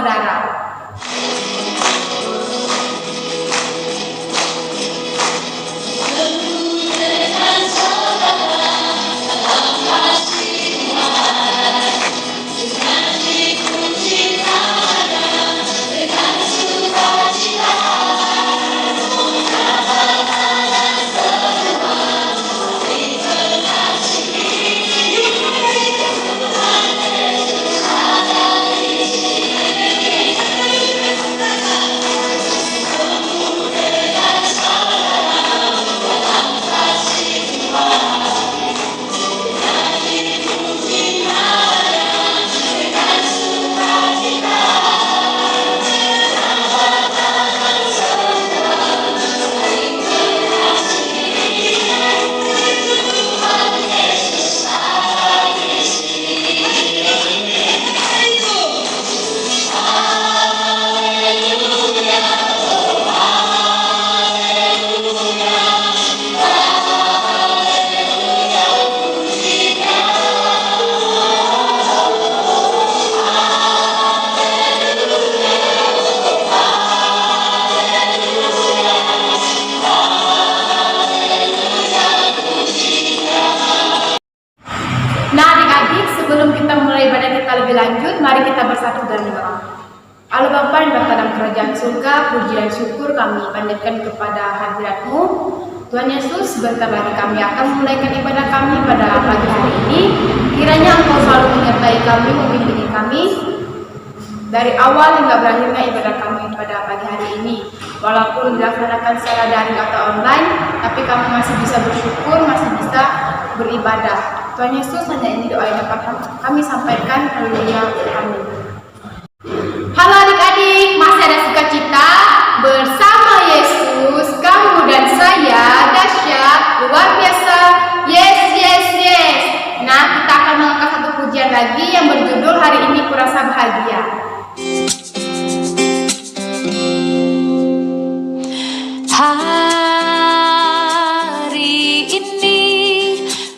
saudara. Nah adik-adik, sebelum kita mulai ibadah kita lebih lanjut, mari kita bersatu dalam doa. Allah Bapa yang berada dalam kerajaan surga, puji dan syukur kami panjatkan kepada hadirat-Mu. Tuhan Yesus, sebentar lagi kami akan memulaikan ibadah kami pada pagi hari ini. Kiranya Engkau selalu menyertai kami, membimbing kami dari awal hingga berakhirnya ibadah kami pada pagi hari ini. Walaupun dilaksanakan secara daring atau online, tapi kami masih bisa bersyukur, masih bisa beribadah. Tuhan Yesus, hanya ini doa yang dapat kami sampaikan. Haleluya, amin. Halo adik-adik, masih ada sukacita bersama Yesus, kamu dan saya dahsyat, luar biasa. Yes, yes, yes. Nah, kita akan mengangkat satu pujian lagi yang berjudul Hari Ini Kurasa Bahagia. Hari ini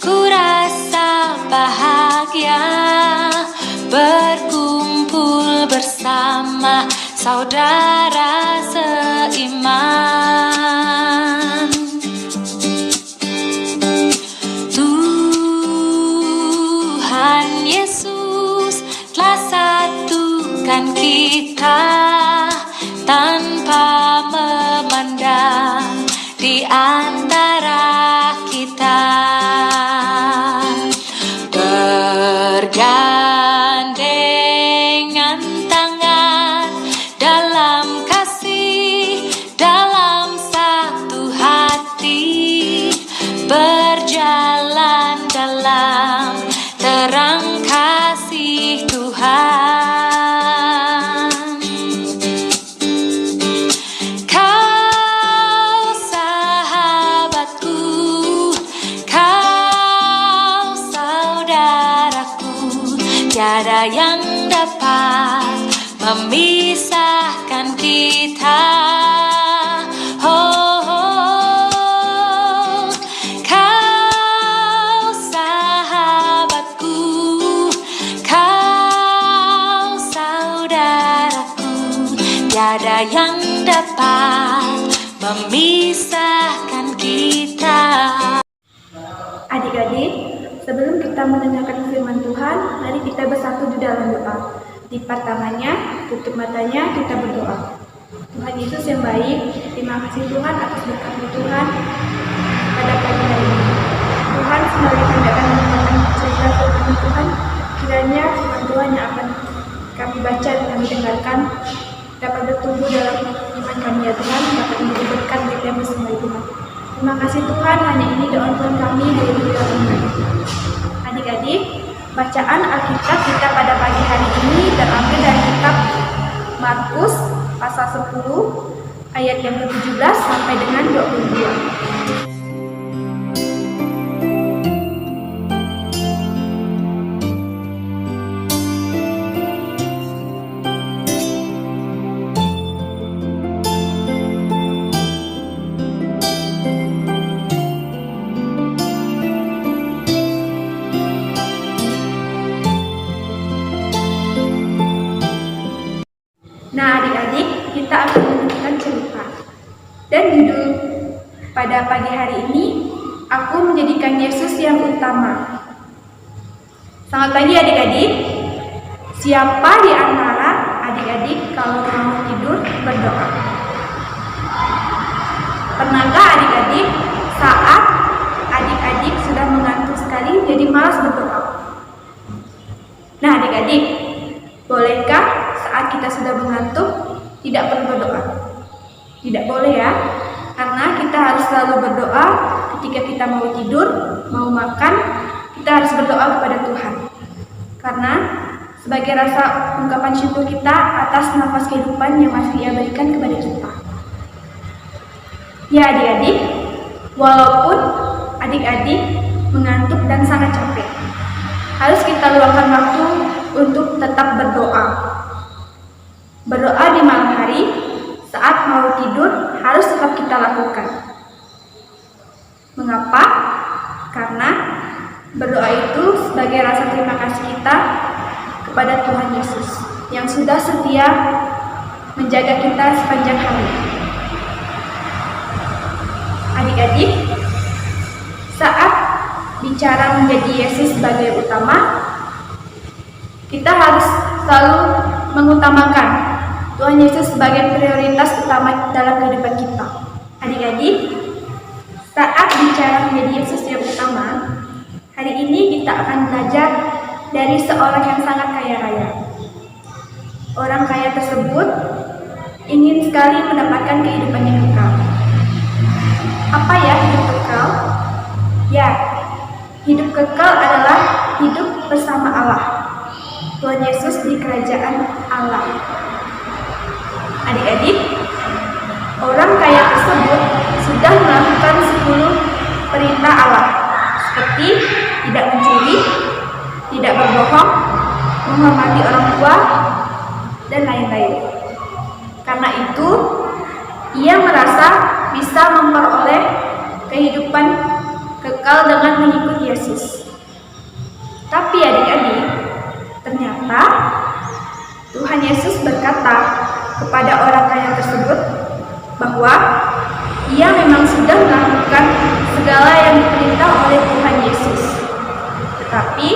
kurasa bahagia berkumpul bersama saudara seiman. Tuhan Yesus telah satukan kita tanpa memandang di antara kita, bergandengan tangan dalam kasih, dalam satu hati, berjalan dalam terang kasih Tuhan. Tiada yang dapat memisahkan kita. Oh, oh, kau sahabatku, kau saudaraku. Tiada yang dapat memisahkan kita. Adik-adik, sebelum kita mendengarkan firman Tuhan, mari kita bersatu di dalam doa. Lipat tangannya, tutup matanya, kita berdoa. Tuhan Yesus yang baik, terima kasih Tuhan atas berkat Tuhan pada pagi hari ini. Tuhan, sembari kami akan mendengarkan cerita firman Tuhan, kiranya firman Tuhan yang akan kami baca dan kami dengarkan dapat bertumbuh dalam iman kami ya Tuhan, dapat menjadi berkat bagi kami semua Tuhan. Terima kasih Tuhan, hanya ini doa Tuhan kami dari dalam iman. Adik-adik, bacaan Alkitab kita pada pagi hari ini terambil dari kitab Markus pasal 10 ayat yang ke-17 sampai dengan 22. Nah, adik-adik, kita akan melanjutkan cerita. Dan judul pada pagi hari ini, aku menjadikan Yesus yang utama. Selamat pagi adik-adik. Siapa di antara adik-adik kalau mau tidur berdoa? Pernahkah adik-adik saat adik-adik sudah mengantuk sekali jadi malas berdoa? Nah adik-adik, bolehkah saat kita sudah mengantuk tidak perlu berdoa? Tidak boleh ya, karena kita harus selalu berdoa ketika kita mau tidur, mau makan, kita harus berdoa kepada Tuhan. Karena sebagai rasa ungkapan syukur kita atas nafas kehidupan yang masih Ia berikan kepada kita. Ya adik-adik, walaupun adik-adik mengantuk dan sangat capek, harus kita luangkan waktu untuk tetap berdoa. Berdoa di malam hari saat mau tidur harus tetap kita lakukan. Mengapa? Karena berdoa itu sebagai rasa terima kasih kita kepada Tuhan Yesus yang sudah setia menjaga kita sepanjang hari. Adik-adik, saat bicara menjadi Yesus sebagai utama, kita harus selalu mengutamakan Tuhan Yesus sebagai prioritas utama dalam kehidupan kita. Adik-adik, saat bicara menjadi Yesus yang utama, hari ini kita akan belajar dari seorang yang sangat kaya raya. Orang kaya tersebut ingin sekali mendapatkan kehidupan yang kekal. Apa ya hidup kekal? Ya, hidup kekal adalah hidup bersama Allah. Tuhan Yesus di kerajaan Allah. Adik-adik, orang kaya tersebut sudah melakukan 10 perintah Allah, seperti tidak mencuri, tidak berbohong, menghormati orang tua, dan lain-lain. Karena itu, ia merasa bisa memperoleh kehidupan kekal dengan mengikuti Yesus. Tapi adik-adik, ternyata Tuhan Yesus berkata kepada orang kaya tersebut bahwa ia memang sudah melakukan segala yang diperintah oleh Tuhan Yesus. Tetapi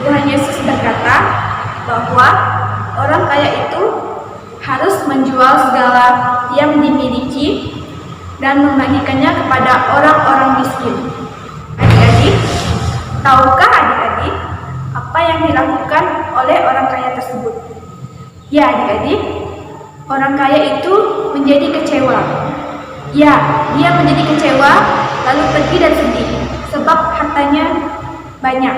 Tuhan Yesus berkata bahwa orang kaya itu harus menjual segala yang dimiliki dan membagikannya kepada orang-orang miskin. Adik-adik, tahukah adik-adik apa yang dilakukan oleh orang kaya tersebut? Ya adik-adik, orang kaya itu menjadi kecewa. Ya, dia menjadi kecewa lalu pergi dan sedih sebab hartanya banyak.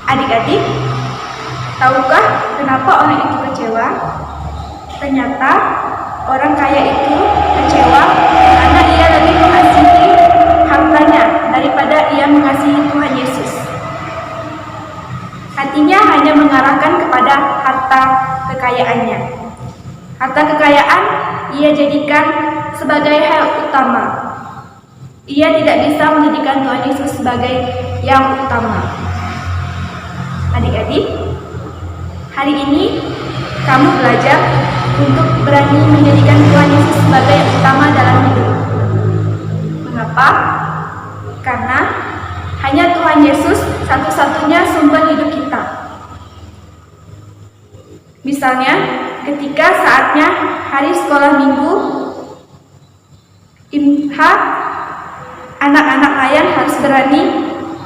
Adik-adik, tahukah kenapa orang itu kecewa? Ternyata orang kaya itu kecewa karena ia lebih mengasihi hartanya daripada ia mengasihi Tuhan Yesus. Hatinya hanya mengarahkan kepada harta kekayaannya. Harta kekayaan ia jadikan sebagai hal utama. Ia tidak bisa menjadikan Tuhan Yesus sebagai yang utama. Adik-adik, hari ini kamu belajar untuk berani menjadikan Tuhan Yesus sebagai yang utama dalam hidup. Mengapa? Karena hanya Tuhan Yesus satu-satunya sumber hidup kita. Misalnya, ketika saatnya hari sekolah minggu, anak-anak layan harus berani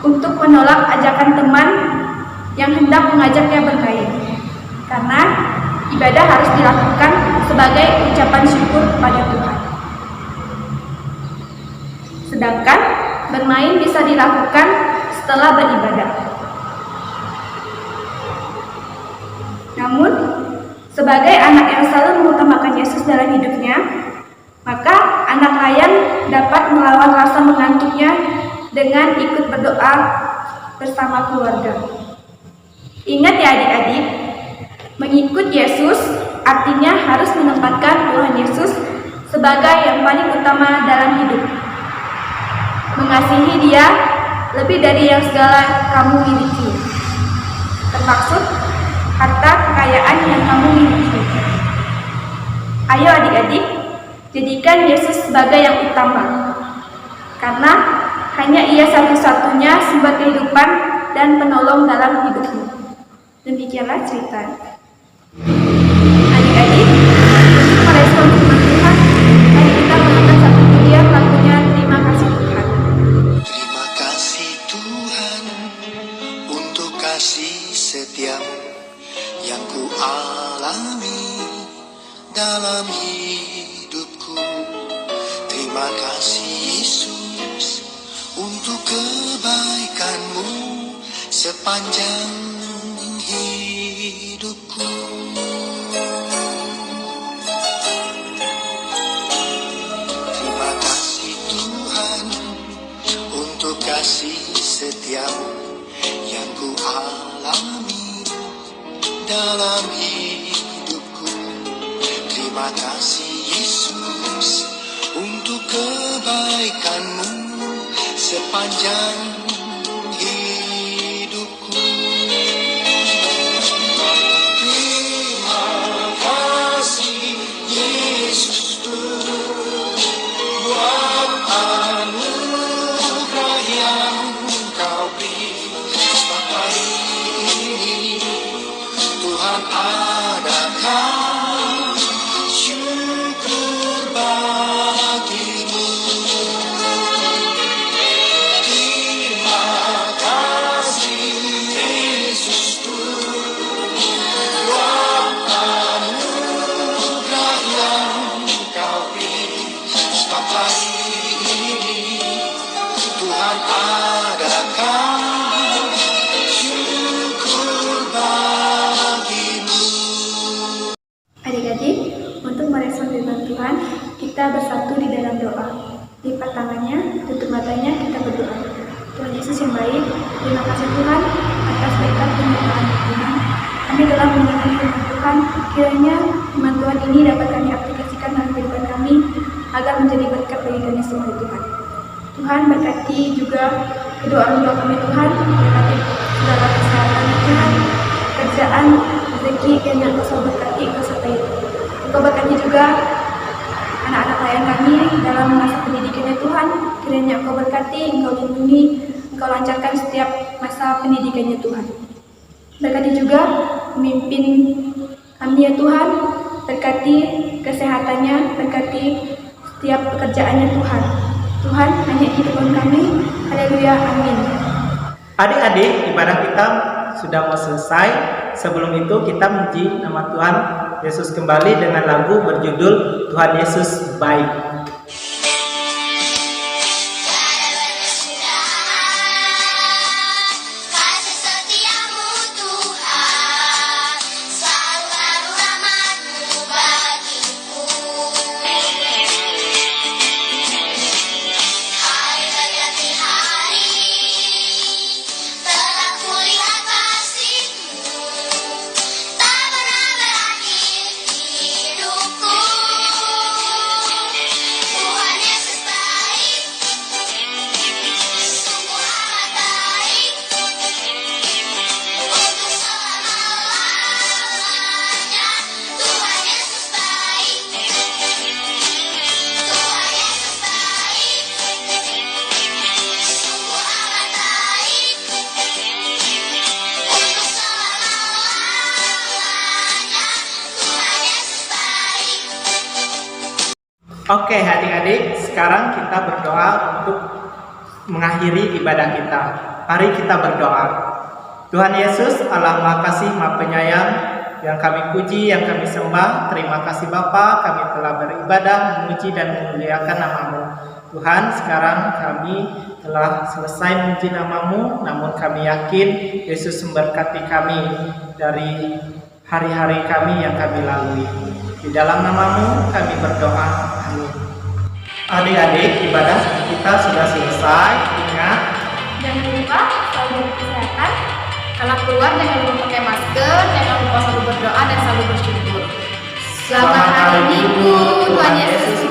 untuk menolak ajakan teman yang hendak mengajaknya bermain. Karena ibadah harus dilakukan sebagai ucapan syukur kepada Tuhan. Sedangkan bermain bisa dilakukan setelah beribadah. Namun, sebagai anak yang selalu mengutamakan Yesus dalam hidupnya, maka anak layan dapat melawan rasa mengantuknya dengan ikut berdoa bersama keluarga. Ingat ya adik-adik, mengikut Yesus artinya harus menempatkan Tuhan Yesus sebagai yang paling utama dalam hidup. Mengasihi Dia lebih dari yang segala kamu miliki, termaksud harta kekayaan Tuhan yang kamu miliki. Ayo adik-adik, jadikan Yesus sebagai yang utama, karena hanya Ia satu-satunya sumber kehidupan dan penolong dalam hidupmu. Demikianlah cerita. Adik-adik, untuk merespon firman Tuhan, mari kita menonton satu pujian lagunya Terima Kasih Tuhan. Terima kasih Tuhan untuk kasih setiamu yang ku alami dalam hidupku. Terima kasih Yesus untuk kebaikanmu sepanjang hidupku. Terima kasih Tuhan untuk kasih setiamu yang ku alami dalam hidupku. Terima kasih Yesus untuk kebaikanmu sepanjang hidupku. Terima kasih Yesus buat anugerah yang Kau beri sampai ini. Tuhan adakan syukur bagimu. Terima kasih Yesus buat anugerah yang Kau beri sampai ini. Tuhan adakan syukur bagimu. Adik-adik, untuk merespon firman Tuhan, kita bersatu di dalam doa. Lipat tangannya, tutup matanya, kita berdoa. Tuhan Yesus yang baik, terima kasih Tuhan atas berkat penyertaan Tuhan. Kami telah mendengar firman Tuhan, kiranya firman Tuhan ini dapat kami aplikasikan dalam kehidupan kami agar menjadi berkat bagi kami semua Tuhan. Tuhan berkati juga kedua orang tua kami Tuhan, berkati segala kesehatan Tuhan, kerjaan, rezeki yang Engkau berkati, Engkau sertai. Engkau berkati juga anak-anak pelayan kami dalam masa pendidikannya Tuhan, kiranya Engkau berkati, Engkau lindungi, Engkau lancarkan setiap masa pendidikannya Tuhan. Berkati juga pemimpin kami ya Tuhan, berkati kesehatannya, berkati setiap pekerjaannya Tuhan. Tuhan, hanya hidupkan kami. Haleluya, amin. Adik-adik, ibadah kita sudah mau selesai. Sebelum itu kita memuji nama Tuhan Yesus kembali dengan lagu berjudul Tuhan Yesus Baik. Kasih setiamu Tuhan, selalu baru rahmat-Mu bagiku. Hari berganti hari, telah kulihat kasih-Mu, tak pernah berakhir di hidupku. Tuhan Yesus baik, sungguh amat baik, untuk selama-lamanya. Tuhan Yesus baik, Tuhan Yesus baik, sungguh amat baik, untuk selama-lamanya. Tuhan Yesus baik. Oke adik-adik, sekarang kita berdoa untuk mengakhiri ibadah kita. Mari kita berdoa. Tuhan Yesus, Allah Maha Kasih, Maha Penyayang, yang kami puji, yang kami sembah. Terima kasih Bapa, kami telah beribadah, memuji dan memuliakan nama-Mu. Tuhan, sekarang kami telah selesai memuji nama-Mu, namun kami yakin Yesus memberkati kami dari hari-hari kami yang kami lalui. Di dalam nama-Mu kami berdoa. Amin. Adik-adik, ibadah kita sudah selesai. Ingat, Jangan lupa selalu jaga kesehatan. Kalau keluar jangan lupa pakai masker, jangan lupa selalu berdoa dan selalu bersyukur. Selamat hari Minggu, Tuhan Yesus